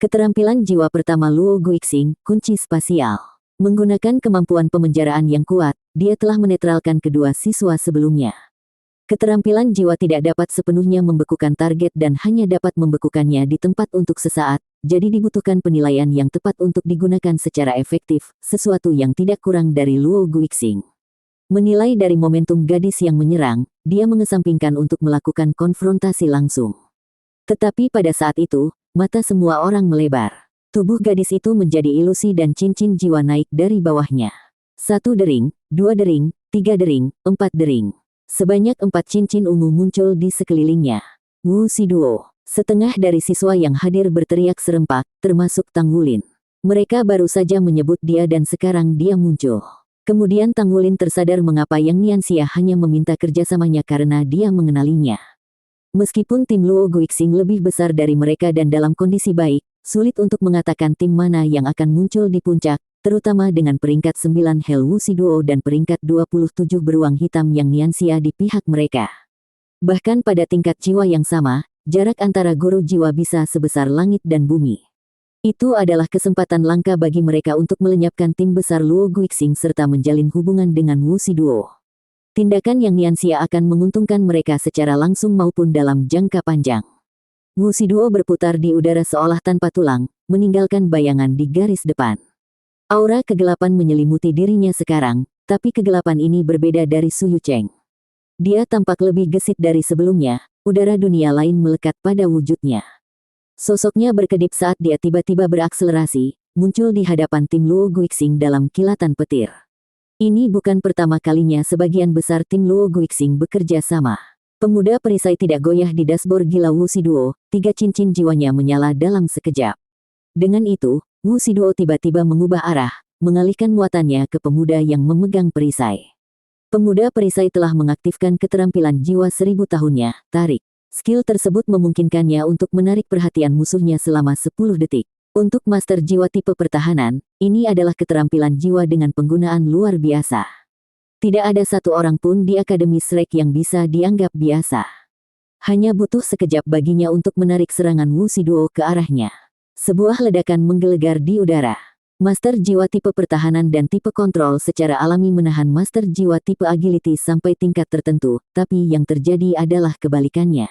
Keterampilan jiwa pertama Luo Guixing, kunci spasial. Menggunakan kemampuan pemenjaraan yang kuat, dia telah menetralkan kedua siswa sebelumnya. Keterampilan jiwa tidak dapat sepenuhnya membekukan target dan hanya dapat membekukannya di tempat untuk sesaat, jadi dibutuhkan penilaian yang tepat untuk digunakan secara efektif, sesuatu yang tidak kurang dari Luo Guixing. Menilai dari momentum gadis yang menyerang, dia mengesampingkan untuk melakukan konfrontasi langsung. Tetapi pada saat itu, mata semua orang melebar. Tubuh gadis itu menjadi ilusi dan cincin jiwa naik dari bawahnya. 1 dering, 2 dering, 3 dering, 4 dering. Sebanyak 4 cincin ungu muncul di sekelilingnya. Wu Shiduo. Setengah dari siswa yang hadir berteriak serempak, termasuk Tang Wulin. Mereka baru saja menyebut dia dan sekarang dia muncul. Kemudian Tang Wulin tersadar mengapa Yang Nianxia hanya meminta kerjasamanya karena dia mengenalinya. Meskipun tim Luo Guixing lebih besar dari mereka dan dalam kondisi baik, sulit untuk mengatakan tim mana yang akan muncul di puncak, terutama dengan peringkat 9 Hell Wu Shiduo dan peringkat 27 beruang hitam Yang Nianxia di pihak mereka. Bahkan pada tingkat jiwa yang sama, jarak antara guru jiwa bisa sebesar langit dan bumi. Itu adalah kesempatan langka bagi mereka untuk melenyapkan tim besar Luo Guixing serta menjalin hubungan dengan Wu Shiduo. Tindakan Yang Nianxia akan menguntungkan mereka secara langsung maupun dalam jangka panjang. Wu Shiduo berputar di udara seolah tanpa tulang, meninggalkan bayangan di garis depan. Aura kegelapan menyelimuti dirinya sekarang, tapi kegelapan ini berbeda dari Su Yucheng. Dia tampak lebih gesit dari sebelumnya, udara dunia lain melekat pada wujudnya. Sosoknya berkedip saat dia tiba-tiba berakselerasi, muncul di hadapan tim Luo Guixing dalam kilatan petir. Ini bukan pertama kalinya sebagian besar tim Luo Guixing bekerja sama. Pemuda perisai tidak goyah di dashboard gila Wu Shiduo, 3 cincin jiwanya menyala dalam sekejap. Dengan itu, Wu Shiduo tiba-tiba mengubah arah, mengalihkan muatannya ke pemuda yang memegang perisai. Pemuda perisai telah mengaktifkan keterampilan jiwa 1000 tahunnya, tarik. Skill tersebut memungkinkannya untuk menarik perhatian musuhnya selama 10 detik. Untuk master jiwa tipe pertahanan, ini adalah keterampilan jiwa dengan penggunaan luar biasa. Tidak ada satu orang pun di Akademi Shrek yang bisa dianggap biasa. Hanya butuh sekejap baginya untuk menarik serangan Wu Shiduo ke arahnya. Sebuah ledakan menggelegar di udara. Master jiwa tipe pertahanan dan tipe kontrol secara alami menahan master jiwa tipe agility sampai tingkat tertentu, tapi yang terjadi adalah kebalikannya.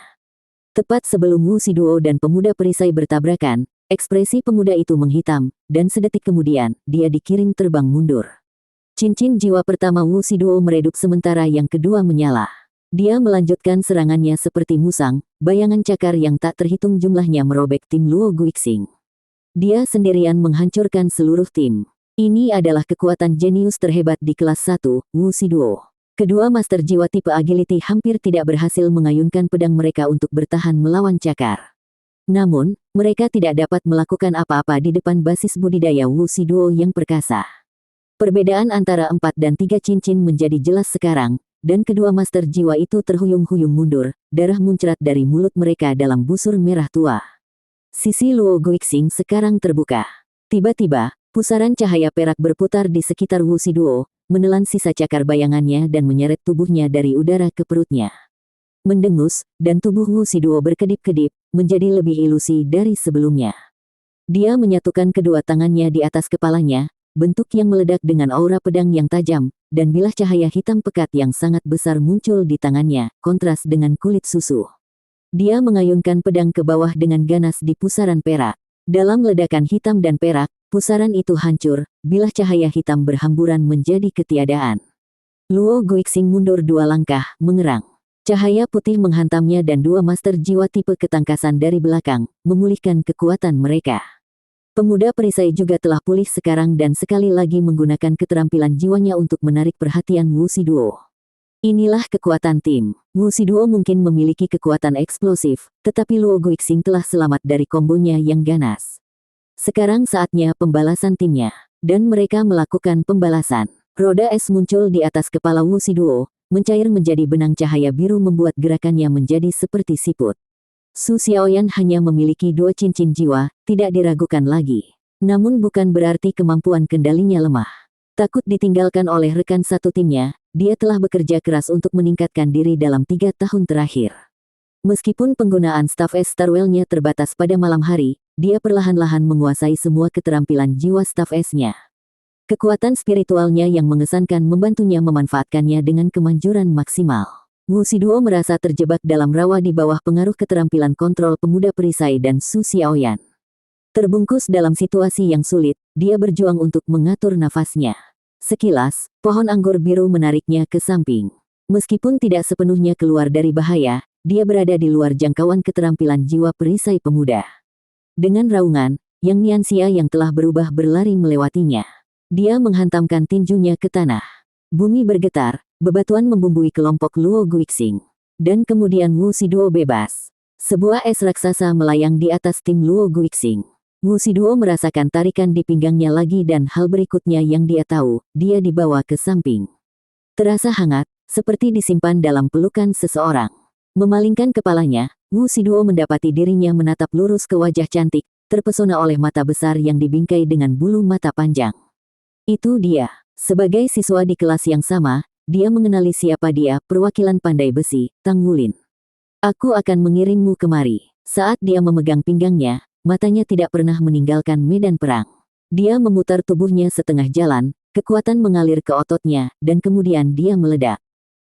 Tepat sebelum Wu Shiduo dan pemuda perisai bertabrakan, ekspresi pemuda itu menghitam, dan sedetik kemudian, dia dikirim terbang mundur. Cincin jiwa pertama Wu Shiduo meredup sementara yang kedua menyala. Dia melanjutkan serangannya seperti musang, bayangan cakar yang tak terhitung jumlahnya merobek tim Luo Guixing. Dia sendirian menghancurkan seluruh tim. Ini adalah kekuatan jenius terhebat di kelas 1, Wu Shiduo. Kedua master jiwa tipe agility hampir tidak berhasil mengayunkan pedang mereka untuk bertahan melawan cakar. Namun, mereka tidak dapat melakukan apa-apa di depan basis budidaya Wu Shiduo yang perkasa. Perbedaan antara 4 dan 3 cincin menjadi jelas sekarang, dan kedua master jiwa itu terhuyung-huyung mundur, darah muncrat dari mulut mereka dalam busur merah tua. Sisi Luo Guixing sekarang terbuka. Tiba-tiba, pusaran cahaya perak berputar di sekitar Wu Shiduo, menelan sisa cakar bayangannya dan menyeret tubuhnya dari udara ke perutnya. Mendengus, dan tubuh Wu Shiduo berkedip-kedip, menjadi lebih ilusi dari sebelumnya. Dia menyatukan kedua tangannya di atas kepalanya, bentuk yang meledak dengan aura pedang yang tajam, dan bilah cahaya hitam pekat yang sangat besar muncul di tangannya, kontras dengan kulit susu. Dia mengayunkan pedang ke bawah dengan ganas di pusaran perak. Dalam ledakan hitam dan perak, pusaran itu hancur, bilah cahaya hitam berhamburan menjadi ketiadaan. Luo Guixing mundur 2 langkah, mengerang. Cahaya putih menghantamnya dan 2 master jiwa tipe ketangkasan dari belakang, memulihkan kekuatan mereka. Pemuda perisai juga telah pulih sekarang dan sekali lagi menggunakan keterampilan jiwanya untuk menarik perhatian Wu Shiduo. Inilah kekuatan tim. Wu Shiduo mungkin memiliki kekuatan eksplosif, tetapi Luo Guixing telah selamat dari kombonya yang ganas. Sekarang saatnya pembalasan timnya. Dan mereka melakukan pembalasan. Roda es muncul di atas kepala Wu Shiduo, mencair menjadi benang cahaya biru membuat gerakannya menjadi seperti siput. Su Xiaoyan hanya memiliki 2 cincin jiwa, tidak diragukan lagi. Namun bukan berarti kemampuan kendalinya lemah. Takut ditinggalkan oleh rekan satu timnya, dia telah bekerja keras untuk meningkatkan diri dalam 3 tahun terakhir. Meskipun penggunaan staf es Starwell-nya terbatas pada malam hari, dia perlahan-lahan menguasai semua keterampilan jiwa staf S-nya. Kekuatan spiritualnya yang mengesankan membantunya memanfaatkannya dengan kemanjuran maksimal. Wu Shiduo merasa terjebak dalam rawa di bawah pengaruh keterampilan kontrol pemuda perisai dan Su Xiaoyan. Terbungkus dalam situasi yang sulit, dia berjuang untuk mengatur nafasnya. Sekilas, pohon anggur biru menariknya ke samping. Meskipun tidak sepenuhnya keluar dari bahaya, dia berada di luar jangkauan keterampilan jiwa perisai pemuda. Dengan raungan, Yang Nianxia yang telah berubah berlari melewatinya. Dia menghantamkan tinjunya ke tanah. Bumi bergetar, bebatuan membumbui kelompok Luo Guixing. Dan kemudian Wu Shiduo bebas. Sebuah es raksasa melayang di atas tim Luo Guixing. Wu Shiduo merasakan tarikan di pinggangnya lagi dan hal berikutnya yang dia tahu, dia dibawa ke samping. Terasa hangat, seperti disimpan dalam pelukan seseorang. Memalingkan kepalanya, Wu Shiduo mendapati dirinya menatap lurus ke wajah cantik, terpesona oleh mata besar yang dibingkai dengan bulu mata panjang. Itu dia. Sebagai siswa di kelas yang sama, dia mengenali siapa dia, perwakilan pandai besi, Tang Wulin. Aku akan mengirimmu kemari. Saat dia memegang pinggangnya, matanya tidak pernah meninggalkan medan perang. Dia memutar tubuhnya setengah jalan, kekuatan mengalir ke ototnya, dan kemudian dia meledak.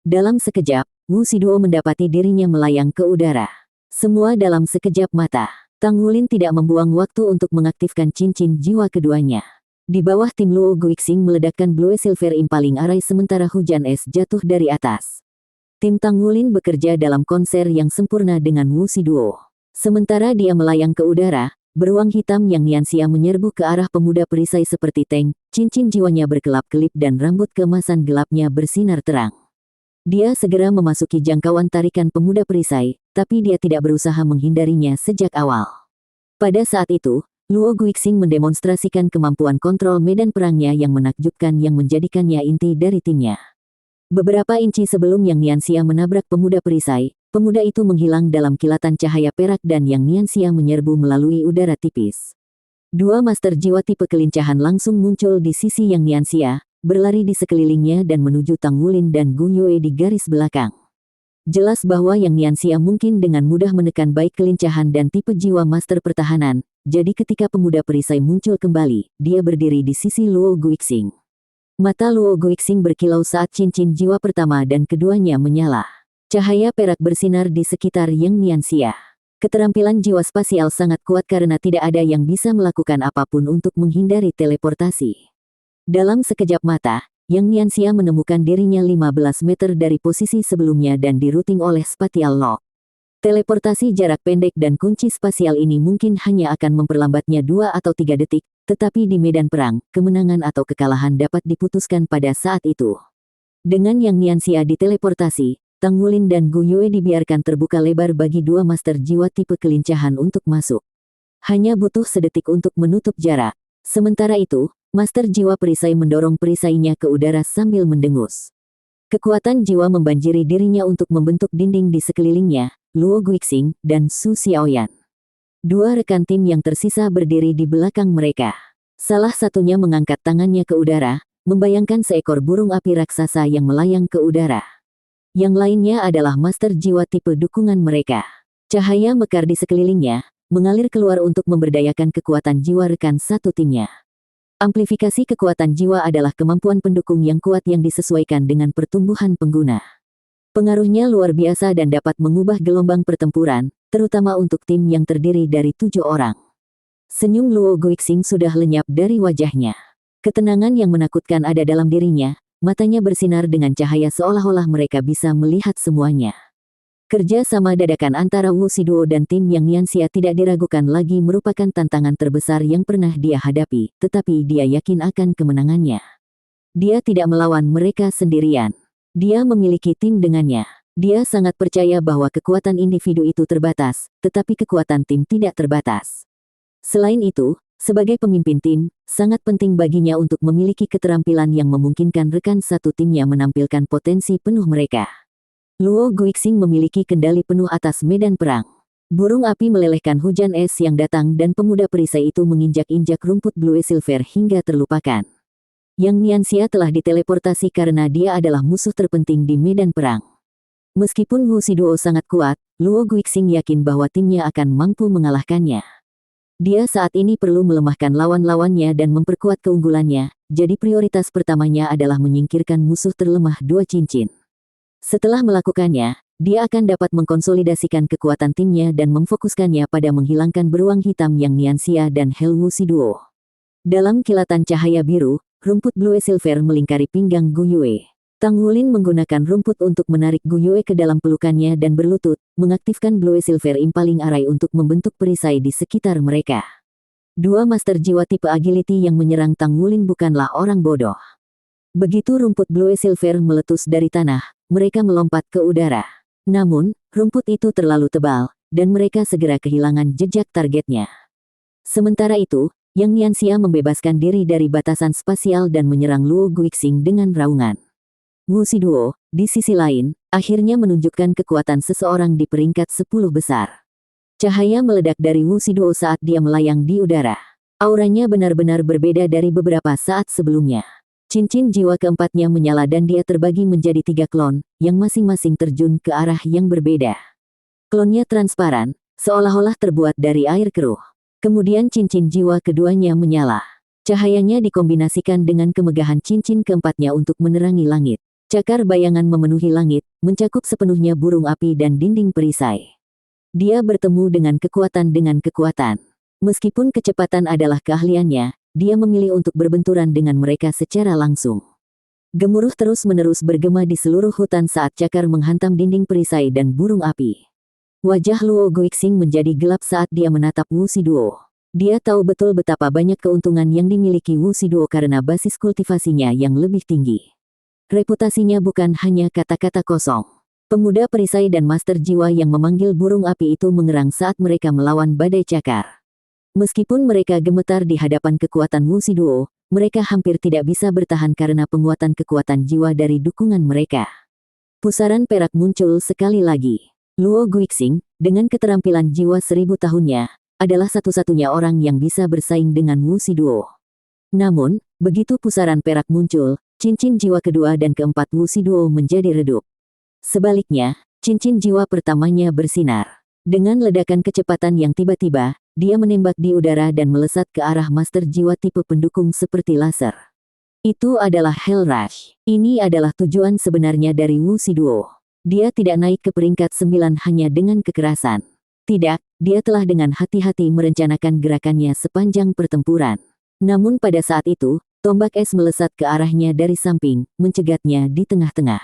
Dalam sekejap, Wu Shiduo mendapati dirinya melayang ke udara. Semua dalam sekejap mata. Tang Wulin tidak membuang waktu untuk mengaktifkan cincin jiwa keduanya. Di bawah tim Luo Guixing meledakkan Blue Silver Impaling Array sementara hujan es jatuh dari atas. Tim Tang Wulin bekerja dalam konser yang sempurna dengan Wu Shiduo. Sementara dia melayang ke udara, beruang hitam Yang Nianxia menyerbu ke arah pemuda perisai seperti tank, cincin jiwanya berkelap-kelip dan rambut keemasan gelapnya bersinar terang. Dia segera memasuki jangkauan tarikan pemuda perisai, tapi dia tidak berusaha menghindarinya sejak awal. Pada saat itu, Luo Guixing mendemonstrasikan kemampuan kontrol medan perangnya yang menakjubkan yang menjadikannya inti dari timnya. Beberapa inci sebelum Yang Nianxia menabrak pemuda perisai, pemuda itu menghilang dalam kilatan cahaya perak dan Yang Nianxia menyerbu melalui udara tipis. Dua master jiwa tipe kelincahan langsung muncul di sisi Yang Nianxia, berlari di sekelilingnya dan menuju Tang Wulin dan Gu Yue di garis belakang. Jelas bahwa Yang Nianxia mungkin dengan mudah menekan baik kelincahan dan tipe jiwa master pertahanan, jadi ketika pemuda perisai muncul kembali, dia berdiri di sisi Luo Guixing. Mata Luo Guixing berkilau saat cincin jiwa pertama dan keduanya menyala. Cahaya perak bersinar di sekitar Yang Nianxia. Keterampilan jiwa spasial sangat kuat karena tidak ada yang bisa melakukan apapun untuk menghindari teleportasi. Dalam sekejap mata, Yang Nianxia menemukan dirinya 15 meter dari posisi sebelumnya dan dirouting oleh spatial lock. Teleportasi jarak pendek dan kunci spasial ini mungkin hanya akan memperlambatnya 2 atau 3 detik, tetapi di medan perang, kemenangan atau kekalahan dapat diputuskan pada saat itu. Dengan Yang Nianxia diteleportasi, Tang Wulin dan Gu Yue dibiarkan terbuka lebar bagi dua master jiwa tipe kelincahan untuk masuk. Hanya butuh sedetik untuk menutup jarak. Sementara itu, master jiwa perisai mendorong perisainya ke udara sambil mendengus. Kekuatan jiwa membanjiri dirinya untuk membentuk dinding di sekelilingnya, Luo Guixing, dan Su Xiaoyan. Dua rekan tim yang tersisa berdiri di belakang mereka. Salah satunya mengangkat tangannya ke udara, membayangkan seekor burung api raksasa yang melayang ke udara. Yang lainnya adalah master jiwa tipe dukungan mereka. Cahaya mekar di sekelilingnya, mengalir keluar untuk memberdayakan kekuatan jiwa rekan satu timnya. Amplifikasi kekuatan jiwa adalah kemampuan pendukung yang kuat yang disesuaikan dengan pertumbuhan pengguna. Pengaruhnya luar biasa dan dapat mengubah gelombang pertempuran, terutama untuk tim yang terdiri dari 7 orang. Senyum Luo Guixing sudah lenyap dari wajahnya. Ketenangan yang menakutkan ada dalam dirinya, matanya bersinar dengan cahaya seolah-olah mereka bisa melihat semuanya. Kerja sama dadakan antara Wu Shiduo dan tim Yang Nianxia tidak diragukan lagi merupakan tantangan terbesar yang pernah dia hadapi, tetapi dia yakin akan kemenangannya. Dia tidak melawan mereka sendirian. Dia memiliki tim dengannya. Dia sangat percaya bahwa kekuatan individu itu terbatas, tetapi kekuatan tim tidak terbatas. Selain itu, sebagai pemimpin tim, sangat penting baginya untuk memiliki keterampilan yang memungkinkan rekan satu timnya menampilkan potensi penuh mereka. Luo Guixing memiliki kendali penuh atas medan perang. Burung api melelehkan hujan es yang datang dan pemuda perisai itu menginjak-injak rumput Blue Silver hingga terlupakan. Yang Nianxia telah diteleportasi karena dia adalah musuh terpenting di medan perang. Meskipun Wu Shiduo sangat kuat, Luo Guixing yakin bahwa timnya akan mampu mengalahkannya. Dia saat ini perlu melemahkan lawan-lawannya dan memperkuat keunggulannya, jadi prioritas pertamanya adalah menyingkirkan musuh terlemah dua cincin. Setelah melakukannya, dia akan dapat mengkonsolidasikan kekuatan timnya dan memfokuskannya pada menghilangkan beruang hitam yang Nianxia dan Hell Wuxi Duo. Dalam kilatan cahaya biru, rumput Blue Silver melingkari pinggang Gu Yue. Tang Wulin menggunakan rumput untuk menarik Gu Yue ke dalam pelukannya dan berlutut, mengaktifkan Blue Silver Impaling Array untuk membentuk perisai di sekitar mereka. Dua master jiwa tipe agility yang menyerang Tang Wulin bukanlah orang bodoh. Begitu rumput Blue Silver meletus dari tanah, mereka melompat ke udara. Namun, rumput itu terlalu tebal, dan mereka segera kehilangan jejak targetnya. Sementara itu, Yang Nianxia membebaskan diri dari batasan spasial dan menyerang Luo Guixing dengan raungan. Wuxi Duo, di sisi lain, akhirnya menunjukkan kekuatan seseorang di peringkat 10 besar. Cahaya meledak dari Wuxi Duo saat dia melayang di udara. Auranya benar-benar berbeda dari beberapa saat sebelumnya. Cincin jiwa keempatnya menyala dan dia terbagi menjadi 3 klon, yang masing-masing terjun ke arah yang berbeda. Klonnya transparan, seolah-olah terbuat dari air keruh. Kemudian cincin jiwa keduanya menyala. Cahayanya dikombinasikan dengan kemegahan cincin keempatnya untuk menerangi langit. Cakar bayangan memenuhi langit, mencakup sepenuhnya burung api dan dinding perisai. Dia bertemu dengan kekuatan. Meskipun kecepatan adalah keahliannya, dia memilih untuk berbenturan dengan mereka secara langsung. Gemuruh terus-menerus bergema di seluruh hutan saat cakar menghantam dinding perisai dan burung api. Wajah Luo Guixing menjadi gelap saat dia menatap Wuxi Duo. Dia tahu betul betapa banyak keuntungan yang dimiliki Wuxi Duo karena basis kultivasinya yang lebih tinggi. Reputasinya bukan hanya kata-kata kosong. Pemuda perisai dan master jiwa yang memanggil burung api itu mengerang saat mereka melawan badai cakar. Meskipun mereka gemetar di hadapan kekuatan Wuxi Duo, mereka hampir tidak bisa bertahan karena penguatan kekuatan jiwa dari dukungan mereka. Pusaran perak muncul sekali lagi. Luo Guixing, dengan keterampilan jiwa 1000 tahunnya, adalah satu-satunya orang yang bisa bersaing dengan Wuxi Duo. Namun, begitu pusaran perak muncul, cincin jiwa kedua dan keempat Wuxi Duo menjadi redup. Sebaliknya, cincin jiwa pertamanya bersinar. Dengan ledakan kecepatan yang tiba-tiba, dia menembak di udara dan melesat ke arah master jiwa tipe pendukung seperti laser. Itu adalah Hell Rush. Ini adalah tujuan sebenarnya dari Wuxi Duo. Dia tidak naik ke peringkat 9 hanya dengan kekerasan. Tidak, dia telah dengan hati-hati merencanakan gerakannya sepanjang pertempuran. Namun pada saat itu, tombak es melesat ke arahnya dari samping, mencegatnya di tengah-tengah.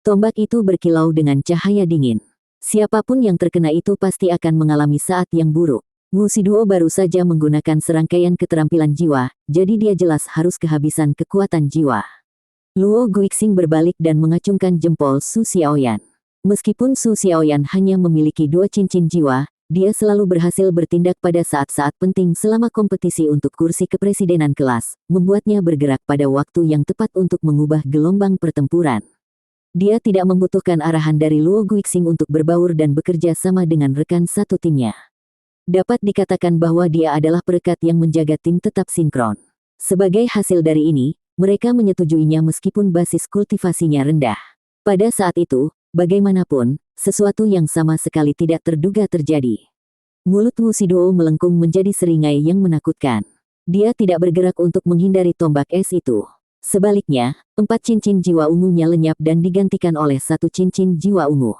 Tombak itu berkilau dengan cahaya dingin. Siapapun yang terkena itu pasti akan mengalami saat yang buruk. Wuxi Duo baru saja menggunakan serangkaian keterampilan jiwa, jadi dia jelas harus kehabisan kekuatan jiwa. Luo Guixing berbalik dan mengacungkan jempol Su Xiaoyan. Meskipun Su Xiaoyan hanya memiliki 2 cincin jiwa, dia selalu berhasil bertindak pada saat-saat penting selama kompetisi untuk kursi kepresidenan kelas, membuatnya bergerak pada waktu yang tepat untuk mengubah gelombang pertempuran. Dia tidak membutuhkan arahan dari Luo Guixing untuk berbaur dan bekerja sama dengan rekan satu timnya. Dapat dikatakan bahwa dia adalah perekat yang menjaga tim tetap sinkron. Sebagai hasil dari ini, mereka menyetujuinya meskipun basis kultivasinya rendah. Pada saat itu, bagaimanapun, sesuatu yang sama sekali tidak terduga terjadi. Mulut Wuxi Duo melengkung menjadi seringai yang menakutkan. Dia tidak bergerak untuk menghindari tombak es itu. Sebaliknya, 4 cincin jiwa ungunya lenyap dan digantikan oleh 1 cincin jiwa ungu.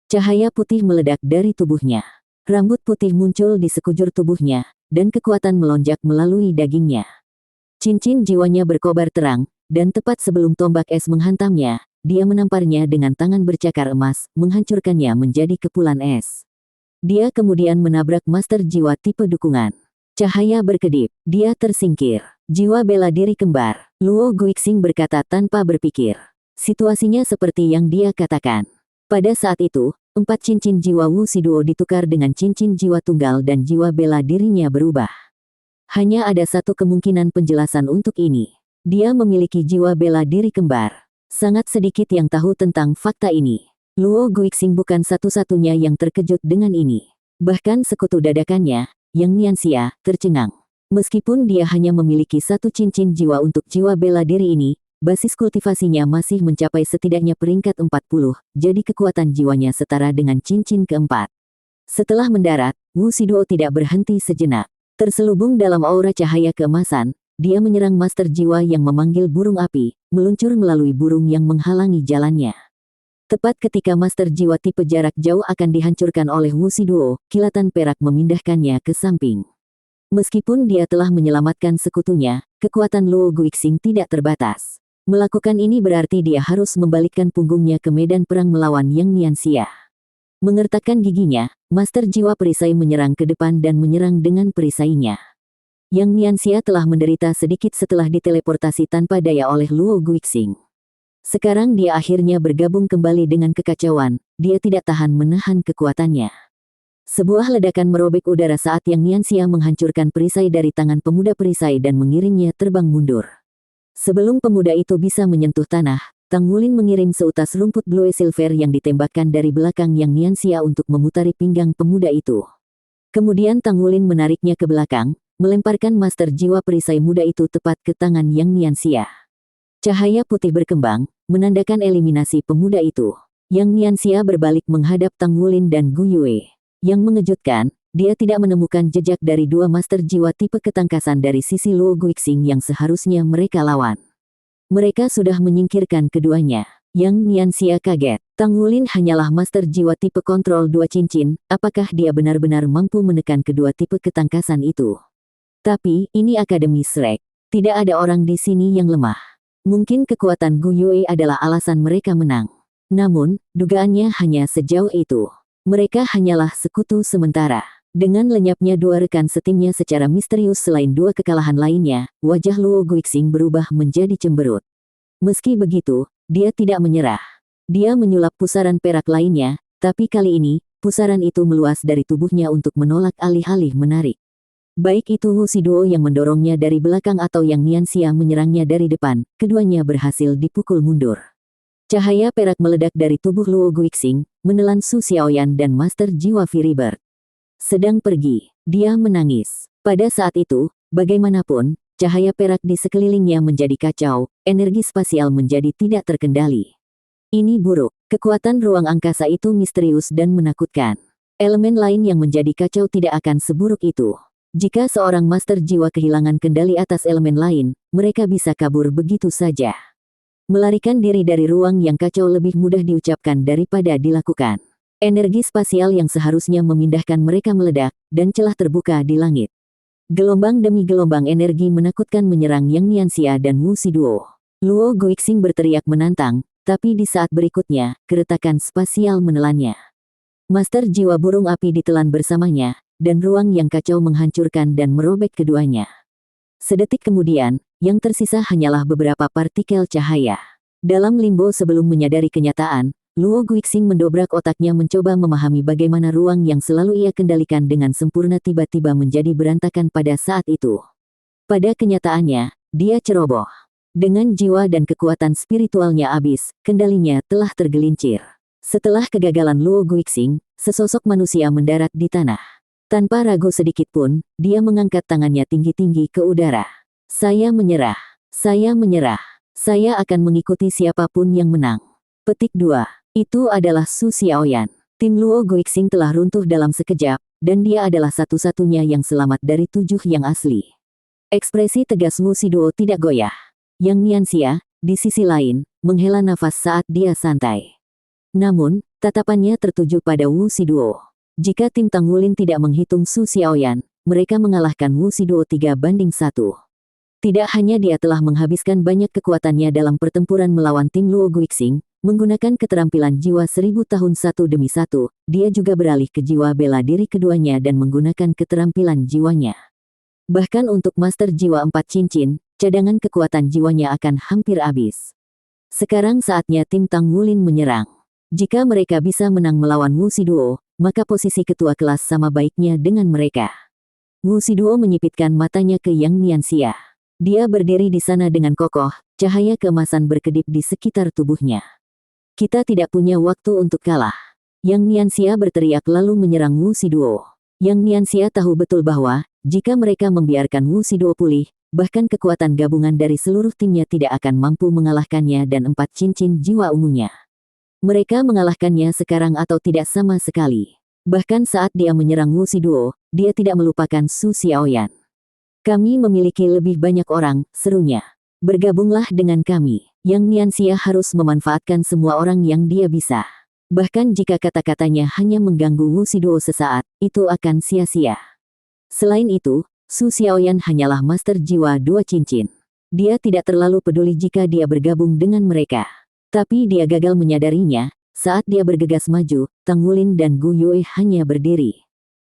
Cahaya putih meledak dari tubuhnya. Rambut putih muncul di sekujur tubuhnya, dan kekuatan melonjak melalui dagingnya. Cincin jiwanya berkobar terang, dan tepat sebelum tombak es menghantamnya, dia menamparnya dengan tangan bercakar emas, menghancurkannya menjadi kepulan es. Dia kemudian menabrak master jiwa tipe dukungan. Cahaya berkedip, dia tersingkir. Jiwa bela diri kembar, Luo Guixing berkata tanpa berpikir. Situasinya seperti yang dia katakan. Pada saat itu, 4 cincin jiwa Wuxi Duo ditukar dengan cincin jiwa tunggal dan jiwa bela dirinya berubah. Hanya ada satu kemungkinan penjelasan untuk ini. Dia memiliki jiwa bela diri kembar. Sangat sedikit yang tahu tentang fakta ini. Luo Guixing bukan satu-satunya yang terkejut dengan ini. Bahkan sekutu dadakannya, Yang Nianxia, tercengang. Meskipun dia hanya memiliki 1 cincin jiwa untuk jiwa bela diri ini, basis kultivasinya masih mencapai setidaknya peringkat 40, jadi kekuatan jiwanya setara dengan cincin keempat. Setelah mendarat, Wuxi Duo tidak berhenti sejenak. Terselubung dalam aura cahaya keemasan, dia menyerang Master Jiwa yang memanggil burung api, meluncur melalui burung yang menghalangi jalannya. Tepat ketika Master Jiwa tipe jarak jauh akan dihancurkan oleh Wu Shiduo, kilatan perak memindahkannya ke samping. Meskipun dia telah menyelamatkan sekutunya, kekuatan Luo Guixing tidak terbatas. Melakukan ini berarti dia harus membalikkan punggungnya ke medan perang melawan Yang Nianxia. Mengertakkan giginya, Master Jiwa perisai menyerang ke depan dan menyerang dengan perisainya. Yang Nianxia telah menderita sedikit setelah diteleportasi tanpa daya oleh Luo Guixing. Sekarang dia akhirnya bergabung kembali dengan kekacauan, dia tidak tahan menahan kekuatannya. Sebuah ledakan merobek udara saat Yang Nianxia menghancurkan perisai dari tangan pemuda perisai dan mengirimnya terbang mundur. Sebelum pemuda itu bisa menyentuh tanah, Tang Wulin mengirim seutas rumput Blue Silver yang ditembakkan dari belakang Yang Nianxia untuk memutari pinggang pemuda itu. Kemudian Tang Wulin menariknya ke belakang, melemparkan Master Jiwa perisai muda itu tepat ke tangan Yang Nianxia. Cahaya putih berkembang, menandakan eliminasi pemuda itu. Yang Nianxia berbalik menghadap Tang Wulin dan Gu Yue. Yang mengejutkan, dia tidak menemukan jejak dari dua Master Jiwa tipe ketangkasan dari sisi Luo Guixing yang seharusnya mereka lawan. Mereka sudah menyingkirkan keduanya. Yang Nianxia kaget. Tang Wulin hanyalah Master Jiwa tipe kontrol dua cincin, apakah dia benar-benar mampu menekan kedua tipe ketangkasan itu? Tapi, ini Akademi Shrek. Tidak ada orang di sini yang lemah. Mungkin kekuatan Gu Yue adalah alasan mereka menang. Namun, dugaannya hanya sejauh itu. Mereka hanyalah sekutu sementara. Dengan lenyapnya dua rekan setimnya secara misterius selain dua kekalahan lainnya, wajah Luo Guixing berubah menjadi cemberut. Meski begitu, dia tidak menyerah. Dia menyulap pusaran perak lainnya, tapi kali ini, pusaran itu meluas dari tubuhnya untuk menolak alih-alih menarik. Baik itu Wu Shiduo yang mendorongnya dari belakang atau Yang Nianxia menyerangnya dari depan, keduanya berhasil dipukul mundur. Cahaya perak meledak dari tubuh Luo Guixing, menelan Su Xiaoyan dan Master Jiwa Firibird. Sedang pergi, dia menangis. Pada saat itu, bagaimanapun, cahaya perak di sekelilingnya menjadi kacau, energi spasial menjadi tidak terkendali. Ini buruk, kekuatan ruang angkasa itu misterius dan menakutkan. Elemen lain yang menjadi kacau tidak akan seburuk itu. Jika seorang Master Jiwa kehilangan kendali atas elemen lain, mereka bisa kabur begitu saja. Melarikan diri dari ruang yang kacau lebih mudah diucapkan daripada dilakukan. Energi spasial yang seharusnya memindahkan mereka meledak, dan celah terbuka di langit. Gelombang demi gelombang energi menakutkan menyerang Yang Nianxia dan Wu Shiduo. Luo Guixing berteriak menantang, tapi di saat berikutnya, keretakan spasial menelannya. Master Jiwa burung api ditelan bersamanya, dan ruang yang kacau menghancurkan dan merobek keduanya. Sedetik kemudian, yang tersisa hanyalah beberapa partikel cahaya. Dalam limbo sebelum menyadari kenyataan, Luo Guixing mendobrak otaknya mencoba memahami bagaimana ruang yang selalu ia kendalikan dengan sempurna tiba-tiba menjadi berantakan pada saat itu. Pada kenyataannya, dia ceroboh. Dengan jiwa dan kekuatan spiritualnya habis, kendalinya telah tergelincir. Setelah kegagalan Luo Guixing, sesosok manusia mendarat di tanah. Tanpa ragu sedikit pun, dia mengangkat tangannya tinggi-tinggi ke udara. Saya menyerah. Saya menyerah. Saya akan mengikuti siapapun yang menang. Petik 2. Itu adalah Su Xiaoyan. Tim Luo Guixing telah runtuh dalam sekejap, dan dia adalah satu-satunya yang selamat dari 7 yang asli. Ekspresi tegas Wu Shiduo tidak goyah. Yang Nianxia, di sisi lain, menghela nafas saat dia santai. Namun, tatapannya tertuju pada Wu Shiduo. Jika tim Tang Wulin tidak menghitung Su Xiaoyan, mereka mengalahkan Wu Shiduo 3-1. Tidak hanya dia telah menghabiskan banyak kekuatannya dalam pertempuran melawan tim Luo Guixing, menggunakan keterampilan jiwa 1000 tahun satu demi satu, dia juga beralih ke jiwa bela diri keduanya dan menggunakan keterampilan jiwanya. Bahkan untuk Master Jiwa 4 cincin, cadangan kekuatan jiwanya akan hampir habis. Sekarang saatnya tim Tang Wulin menyerang. Jika mereka bisa menang melawan Wu Shiduo, maka posisi ketua kelas sama baiknya dengan mereka. Wu Shiduo menyipitkan matanya ke Yang Nianxia. Dia berdiri di sana dengan kokoh, cahaya keemasan berkedip di sekitar tubuhnya. Kita tidak punya waktu untuk kalah. Yang Nianxia berteriak lalu menyerang Wu Shiduo. Yang Nianxia tahu betul bahwa, jika mereka membiarkan Wu Shiduo pulih, bahkan kekuatan gabungan dari seluruh timnya tidak akan mampu mengalahkannya dan 4 cincin jiwa ungunya. Mereka mengalahkannya sekarang atau tidak sama sekali. Bahkan saat dia menyerang Wu Shiduo, dia tidak melupakan Su Xiaoyan. Kami memiliki lebih banyak orang, serunya. Bergabunglah dengan kami. Yang Nianxia harus memanfaatkan semua orang yang dia bisa. Bahkan jika kata-katanya hanya mengganggu Wu Shiduo sesaat, itu akan sia-sia. Selain itu, Su Xiaoyan hanyalah master jiwa dua cincin. Dia tidak terlalu peduli jika dia bergabung dengan mereka. Tapi dia gagal menyadarinya, saat dia bergegas maju, Tang Wulin dan Gu Yue hanya berdiri.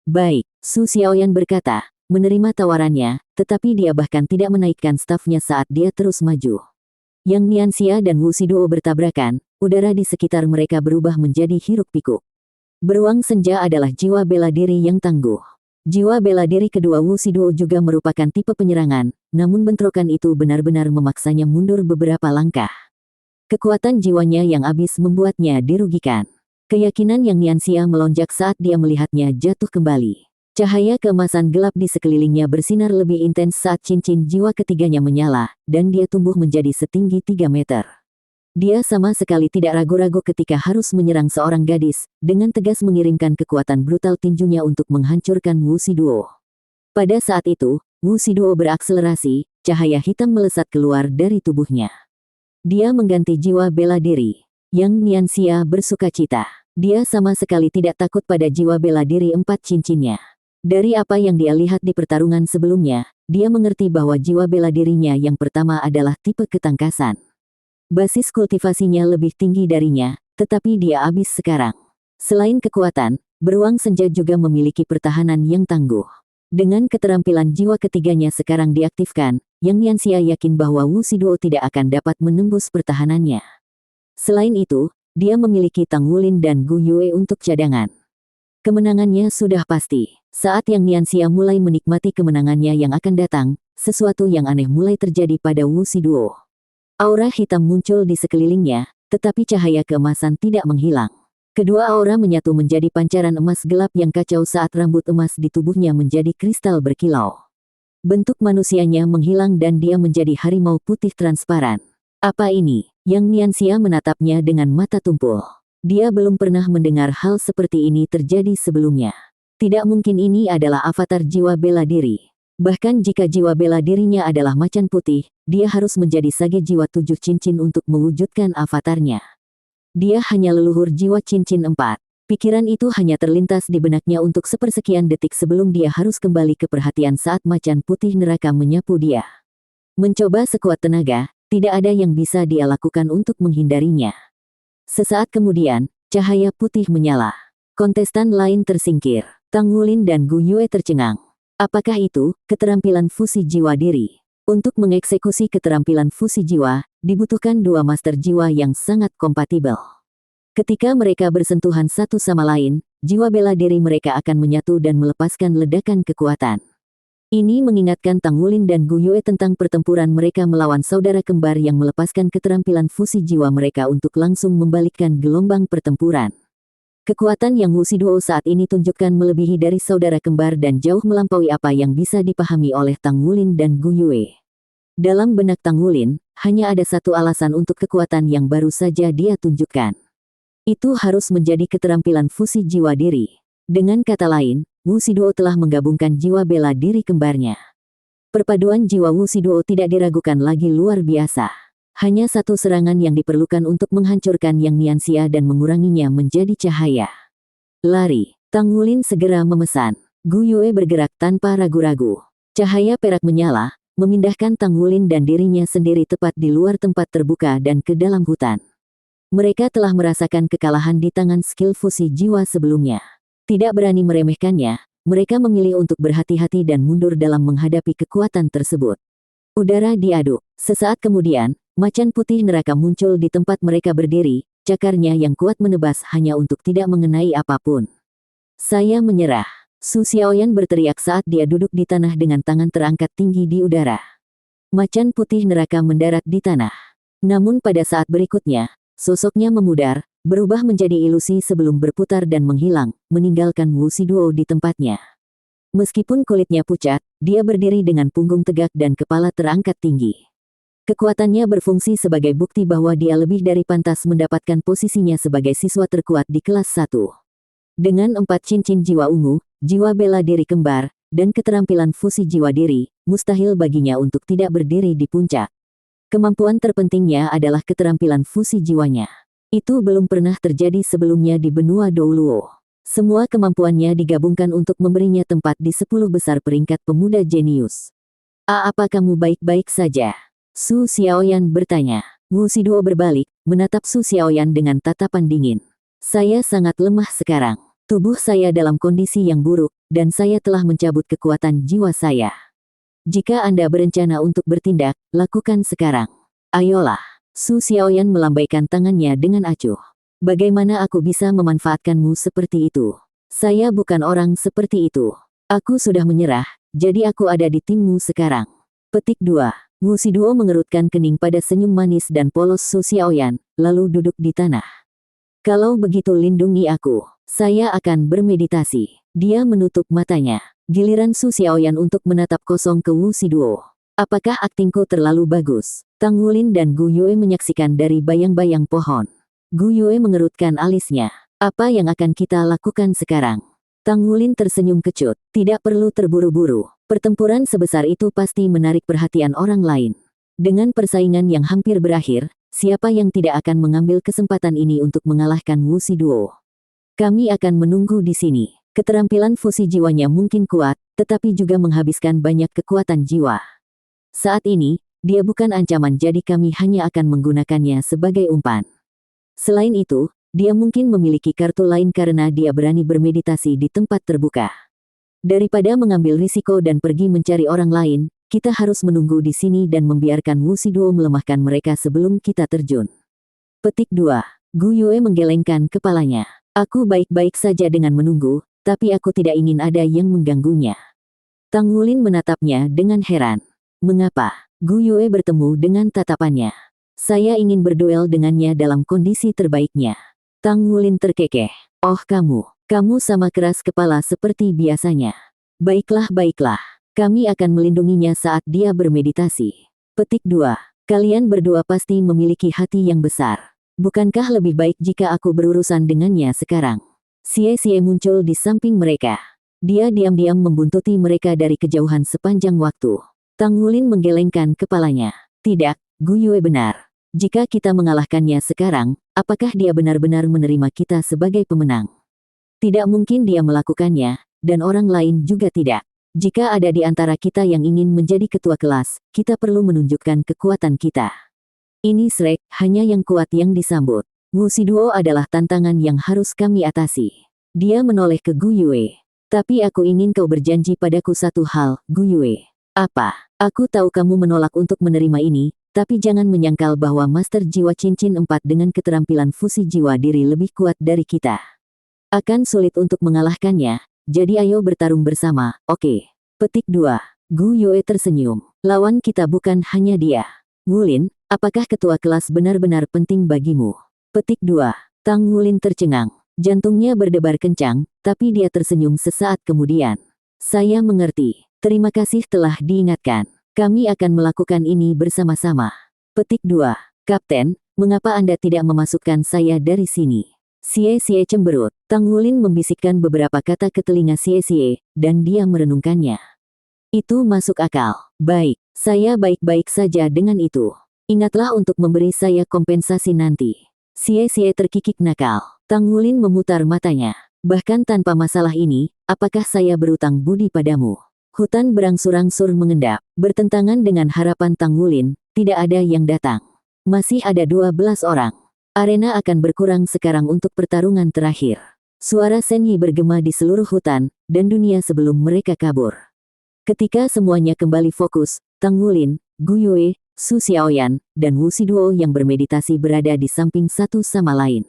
Baik, Su Xiaoyan berkata, menerima tawarannya, tetapi dia bahkan tidak menaikkan stafnya saat dia terus maju. Yang Nianxia dan Wu Shiduo bertabrakan, udara di sekitar mereka berubah menjadi hiruk-pikuk. Beruang senja adalah jiwa bela diri yang tangguh. Jiwa bela diri kedua Wu Shiduo juga merupakan tipe penyerangan, namun bentrokan itu benar-benar memaksanya mundur beberapa langkah. Kekuatan jiwanya yang habis membuatnya dirugikan. Keyakinan yang Nianxia melonjak saat dia melihatnya jatuh kembali. Cahaya keemasan gelap di sekelilingnya bersinar lebih intens saat cincin jiwa ketiganya menyala, dan dia tumbuh menjadi setinggi 3 meter. Dia sama sekali tidak ragu-ragu ketika harus menyerang seorang gadis, dengan tegas mengirimkan kekuatan brutal tinjunya untuk menghancurkan Wu Shiduo. Pada saat itu, Wu Shiduo berakselerasi, cahaya hitam melesat keluar dari tubuhnya. Dia mengganti jiwa bela diri. Yang Nianxia bersukacita. Dia sama sekali tidak takut pada jiwa bela diri 4 cincinnya. Dari apa yang dia lihat di pertarungan sebelumnya, dia mengerti bahwa jiwa bela dirinya yang pertama adalah tipe ketangkasan. Basis kultivasinya lebih tinggi darinya, tetapi dia habis sekarang. Selain kekuatan, beruang senja juga memiliki pertahanan yang tangguh. Dengan keterampilan jiwa ketiganya sekarang diaktifkan, Yang Nianxia yakin bahwa Wu Shiduo tidak akan dapat menembus pertahanannya. Selain itu, dia memiliki Tang Wulin dan Gu Yue untuk cadangan. Kemenangannya sudah pasti. Saat Yang Nianxia mulai menikmati kemenangannya yang akan datang, sesuatu yang aneh mulai terjadi pada Wu Shiduo. Aura hitam muncul di sekelilingnya, tetapi cahaya keemasan tidak menghilang. Kedua aura menyatu menjadi pancaran emas gelap yang kacau saat rambut emas di tubuhnya menjadi kristal berkilau. Bentuk manusianya menghilang dan dia menjadi harimau putih transparan. Apa ini? Yang Nianxia menatapnya dengan mata tumpul. Dia belum pernah mendengar hal seperti ini terjadi sebelumnya. Tidak mungkin ini adalah avatar jiwa bela diri. Bahkan jika jiwa bela dirinya adalah macan putih, dia harus menjadi sage jiwa 7 cincin untuk mewujudkan avatarnya. Dia hanya leluhur jiwa cincin 4. Pikiran itu hanya terlintas di benaknya untuk sepersekian detik sebelum dia harus kembali ke perhatian saat macan putih neraka menyapu dia. Mencoba sekuat tenaga, tidak ada yang bisa dia lakukan untuk menghindarinya. Sesaat kemudian, cahaya putih menyala. Kontestan lain tersingkir. Tang Wulin dan Gu Yue tercengang. Apakah itu keterampilan fusi jiwa diri? Untuk mengeksekusi keterampilan fusi jiwa, dibutuhkan 2 master jiwa yang sangat kompatibel. Ketika mereka bersentuhan satu sama lain, jiwa bela diri mereka akan menyatu dan melepaskan ledakan kekuatan. Ini mengingatkan Tang Wulin dan Gu Yue tentang pertempuran mereka melawan saudara kembar yang melepaskan keterampilan fusi jiwa mereka untuk langsung membalikkan gelombang pertempuran. Kekuatan yang Wu Shiduo saat ini tunjukkan melebihi dari saudara kembar dan jauh melampaui apa yang bisa dipahami oleh Tang Wulin dan Gu Yue. Dalam benak Tang Wulin, hanya ada satu alasan untuk kekuatan yang baru saja dia tunjukkan. Itu harus menjadi keterampilan fusi jiwa diri. Dengan kata lain, Wu Shiduo telah menggabungkan jiwa bela diri kembarnya. Perpaduan jiwa Wu Shiduo tidak diragukan lagi luar biasa. Hanya satu serangan yang diperlukan untuk menghancurkan Yang Nianxia dan menguranginya menjadi cahaya. Lari. Tang Wulin segera memesan. Gu Yue bergerak tanpa ragu-ragu. Cahaya perak menyala, memindahkan Tang Wulin dan dirinya sendiri tepat di luar tempat terbuka dan ke dalam hutan. Mereka telah merasakan kekalahan di tangan skill fusi jiwa sebelumnya. Tidak berani meremehkannya, mereka memilih untuk berhati-hati dan mundur dalam menghadapi kekuatan tersebut. Udara diaduk. Sesaat kemudian, macan putih neraka muncul di tempat mereka berdiri, cakarnya yang kuat menebas hanya untuk tidak mengenai apapun. Saya menyerah. Su Xiaoyan berteriak saat dia duduk di tanah dengan tangan terangkat tinggi di udara. Macan putih neraka mendarat di tanah. Namun pada saat berikutnya, sosoknya memudar, berubah menjadi ilusi sebelum berputar dan menghilang, meninggalkan Wu Shiduo di tempatnya. Meskipun kulitnya pucat, dia berdiri dengan punggung tegak dan kepala terangkat tinggi. Kekuatannya berfungsi sebagai bukti bahwa dia lebih dari pantas mendapatkan posisinya sebagai siswa terkuat di kelas 1. Dengan 4 cincin jiwa ungu, jiwa bela diri kembar, dan keterampilan fusi jiwa diri, mustahil baginya untuk tidak berdiri di puncak. Kemampuan terpentingnya adalah keterampilan fusi jiwanya. Itu belum pernah terjadi sebelumnya di benua Douluo. Semua kemampuannya digabungkan untuk memberinya tempat di 10 besar peringkat pemuda jenius. Apa kamu baik-baik saja? Su Xiaoyan bertanya. Wu Shiduo berbalik, menatap Su Xiaoyan dengan tatapan dingin. Saya sangat lemah sekarang. Tubuh saya dalam kondisi yang buruk, dan saya telah mencabut kekuatan jiwa saya. Jika Anda berencana untuk bertindak, lakukan sekarang. Ayolah. Su Xiaoyan melambaikan tangannya dengan acuh. Bagaimana aku bisa memanfaatkanmu seperti itu? Saya bukan orang seperti itu. Aku sudah menyerah, jadi aku ada di timmu sekarang. Petik 2. Wu Shiduo mengerutkan kening pada senyum manis dan polos Su Xiaoyan, lalu duduk di tanah. Kalau begitu lindungi aku. Saya akan bermeditasi. Dia menutup matanya. Giliran Su Xiaoyan untuk menatap kosong ke Wu Shiduo. Apakah aktingku terlalu bagus? Tang Wulin dan Gu Yue menyaksikan dari bayang-bayang pohon. Gu Yue mengerutkan alisnya. Apa yang akan kita lakukan sekarang? Tang Wulin tersenyum kecut. Tidak perlu terburu-buru. Pertempuran sebesar itu pasti menarik perhatian orang lain. Dengan persaingan yang hampir berakhir, siapa yang tidak akan mengambil kesempatan ini untuk mengalahkan Wu Shiduo? Kami akan menunggu di sini. Keterampilan fusi jiwanya mungkin kuat, tetapi juga menghabiskan banyak kekuatan jiwa. Saat ini, dia bukan ancaman, jadi kami hanya akan menggunakannya sebagai umpan. Selain itu, dia mungkin memiliki kartu lain karena dia berani bermeditasi di tempat terbuka. Daripada mengambil risiko dan pergi mencari orang lain, kita harus menunggu di sini dan membiarkan Wu Shiduo melemahkan mereka sebelum kita terjun. Petik 2. Gu Yue menggelengkan kepalanya. Aku baik-baik saja dengan menunggu, tapi aku tidak ingin ada yang mengganggunya. Tang Wulin menatapnya dengan heran. Mengapa? Gu Yue bertemu dengan tatapannya. Saya ingin berduel dengannya dalam kondisi terbaiknya. Tang Wulin terkekeh. Oh kamu sama keras kepala seperti biasanya. Baiklah. Kami akan melindunginya saat dia bermeditasi. Petik 2. Kalian berdua pasti memiliki hati yang besar. Bukankah lebih baik jika aku berurusan dengannya sekarang? Xie muncul di samping mereka. Dia diam-diam membuntuti mereka dari kejauhan sepanjang waktu. Tang Wulin menggelengkan kepalanya. Tidak, Gu Yue benar. Jika kita mengalahkannya sekarang, apakah dia benar-benar menerima kita sebagai pemenang? Tidak mungkin dia melakukannya, dan orang lain juga tidak. Jika ada di antara kita yang ingin menjadi ketua kelas, kita perlu menunjukkan kekuatan kita. Ini Shrek, hanya yang kuat yang disambut. Wu Shiduo adalah tantangan yang harus kami atasi. Dia menoleh ke Gu Yue. Tapi aku ingin kau berjanji padaku satu hal, Gu Yue. Apa? Aku tahu kamu menolak untuk menerima ini, tapi jangan menyangkal bahwa Master Jiwa Cincin 4 dengan keterampilan fusi jiwa diri lebih kuat dari kita. Akan sulit untuk mengalahkannya, jadi ayo bertarung bersama, oke? Petik 2. Gu Yue tersenyum. Lawan kita bukan hanya dia. Wulin, apakah ketua kelas benar-benar penting bagimu? Petik 2. Tang Wulin tercengang. Jantungnya berdebar kencang, tapi dia tersenyum sesaat kemudian. Saya mengerti. Terima kasih telah diingatkan. Kami akan melakukan ini bersama-sama. Petik 2. Kapten, mengapa Anda tidak memasukkan saya dari sini? Xie cemberut. Tang Wulin membisikkan beberapa kata ke telinga Xie, dan dia merenungkannya. Itu masuk akal. Baik, saya baik-baik saja dengan itu. Ingatlah untuk memberi saya kompensasi nanti. Xie terkikik nakal. Tang Wulin memutar matanya. Bahkan tanpa masalah ini, apakah saya berutang budi padamu? Hutan berangsur-angsur mengendap. Bertentangan dengan harapan Tang Wulin, tidak ada yang datang. Masih ada 12 orang. Arena akan berkurang sekarang untuk pertarungan terakhir. Suara Shen Yi bergema di seluruh hutan, dan dunia sebelum mereka kabur. Ketika semuanya kembali fokus, Tang Wulin, Gu Yue, Su Xiaoyan, dan Wu Shiduo yang bermeditasi berada di samping satu sama lain.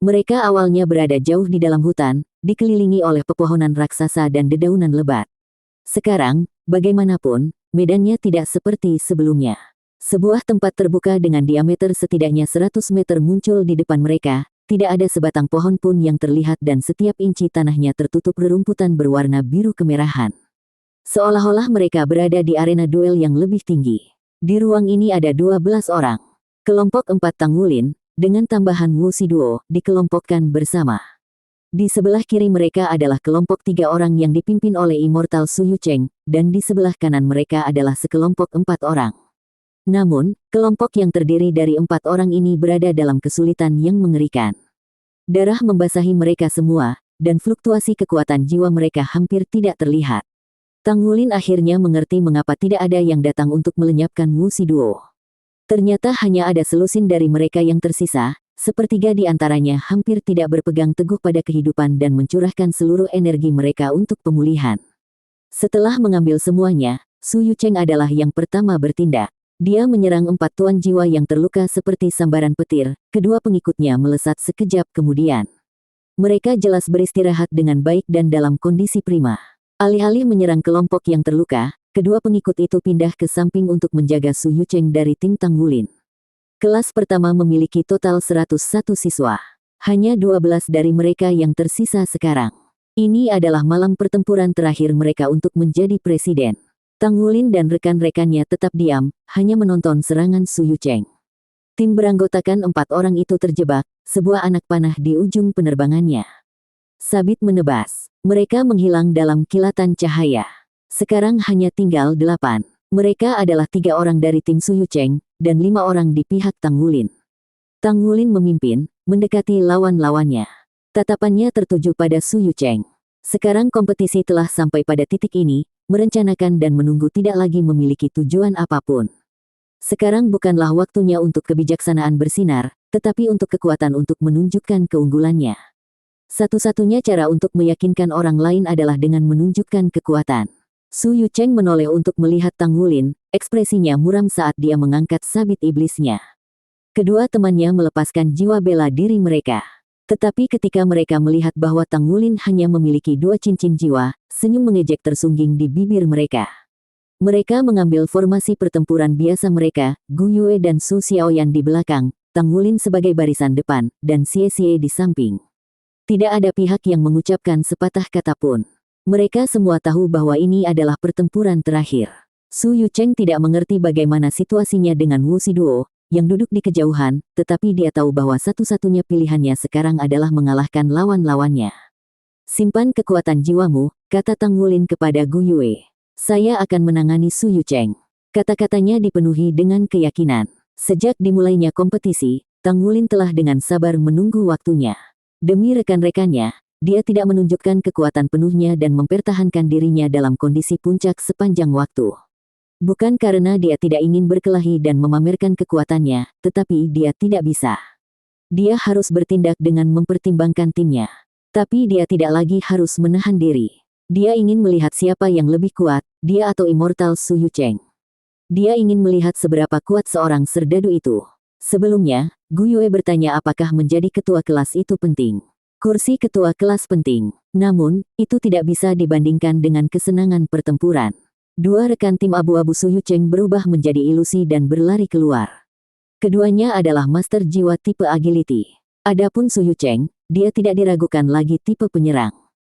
Mereka awalnya berada jauh di dalam hutan, dikelilingi oleh pepohonan raksasa dan dedaunan lebat. Sekarang, bagaimanapun, medannya tidak seperti sebelumnya. Sebuah tempat terbuka dengan diameter setidaknya 100 meter muncul di depan mereka, tidak ada sebatang pohon pun yang terlihat dan setiap inci tanahnya tertutup rerumputan berwarna biru kemerahan. Seolah-olah mereka berada di arena duel yang lebih tinggi. Di ruang ini ada 12 orang. Kelompok 4 Tang Wulin, dengan tambahan Wu Shiduo, dikelompokkan bersama. Di sebelah kiri mereka adalah kelompok 3 orang yang dipimpin oleh Immortal Su Yucheng, dan di sebelah kanan mereka adalah sekelompok 4 orang. Namun, kelompok yang terdiri dari 4 orang ini berada dalam kesulitan yang mengerikan. Darah membasahi mereka semua, dan fluktuasi kekuatan jiwa mereka hampir tidak terlihat. Tang Wulin akhirnya mengerti mengapa tidak ada yang datang untuk melenyapkan Wu Shiduo. Ternyata hanya ada selusin dari mereka yang tersisa, sepertiga di antaranya hampir tidak berpegang teguh pada kehidupan dan mencurahkan seluruh energi mereka untuk pemulihan. Setelah mengambil semuanya, Su Yucheng adalah yang pertama bertindak. Dia menyerang 4 tuan jiwa yang terluka seperti sambaran petir, kedua pengikutnya melesat sekejap kemudian. Mereka jelas beristirahat dengan baik dan dalam kondisi prima. Alih-alih menyerang kelompok yang terluka, kedua pengikut itu pindah ke samping untuk menjaga Su Yucheng dari tim Tang Wulin. Kelas pertama memiliki total 101 siswa. Hanya 12 dari mereka yang tersisa sekarang. Ini adalah malam pertempuran terakhir mereka untuk menjadi presiden. Tang Wulin dan rekan-rekannya tetap diam, hanya menonton serangan Su Yucheng. Tim beranggotakan 4 orang itu terjebak, sebuah anak panah di ujung penerbangannya. Sabit menebas. Mereka menghilang dalam kilatan cahaya. Sekarang hanya tinggal 8. Mereka adalah 3 orang dari tim Su Yucheng, dan 5 orang di pihak Tang Wulin. Tang Wulin memimpin, mendekati lawan-lawannya. Tatapannya tertuju pada Su Yucheng. Sekarang kompetisi telah sampai pada titik ini, merencanakan dan menunggu tidak lagi memiliki tujuan apapun. Sekarang bukanlah waktunya untuk kebijaksanaan bersinar, tetapi untuk kekuatan untuk menunjukkan keunggulannya. Satu-satunya cara untuk meyakinkan orang lain adalah dengan menunjukkan kekuatan. Su Yucheng menoleh untuk melihat Tang Wulin, ekspresinya muram saat dia mengangkat sabit iblisnya. Kedua temannya melepaskan jiwa bela diri mereka. Tetapi ketika mereka melihat bahwa Tang Wulin hanya memiliki 2 cincin jiwa, senyum mengejek tersungging di bibir mereka. Mereka mengambil formasi pertempuran biasa mereka, Gu Yue dan Su Xiaoyan di belakang, Tang Wulin sebagai barisan depan, dan Xie Xie di samping. Tidak ada pihak yang mengucapkan sepatah kata pun. Mereka semua tahu bahwa ini adalah pertempuran terakhir. Su Yucheng tidak mengerti bagaimana situasinya dengan Wu Shiduo, yang duduk di kejauhan, tetapi dia tahu bahwa satu-satunya pilihannya sekarang adalah mengalahkan lawan-lawannya. Simpan kekuatan jiwamu, kata Tang Wulin kepada Gu Yue. Saya akan menangani Su Yucheng. Kata-katanya dipenuhi dengan keyakinan. Sejak dimulainya kompetisi, Tang Wulin telah dengan sabar menunggu waktunya. Demi rekan-rekannya, dia tidak menunjukkan kekuatan penuhnya dan mempertahankan dirinya dalam kondisi puncak sepanjang waktu. Bukan karena dia tidak ingin berkelahi dan memamerkan kekuatannya, tetapi dia tidak bisa. Dia harus bertindak dengan mempertimbangkan timnya. Tapi dia tidak lagi harus menahan diri. Dia ingin melihat siapa yang lebih kuat, dia atau Immortal Su Yucheng. Dia ingin melihat seberapa kuat seorang serdadu itu. Sebelumnya, Gu Yue bertanya apakah menjadi ketua kelas itu penting. Kursi ketua kelas penting, namun, itu tidak bisa dibandingkan dengan kesenangan pertempuran. Dua rekan tim abu-abu Su Yucheng berubah menjadi ilusi dan berlari keluar. Keduanya adalah master jiwa tipe agility. Adapun Su Yucheng, dia tidak diragukan lagi tipe penyerang.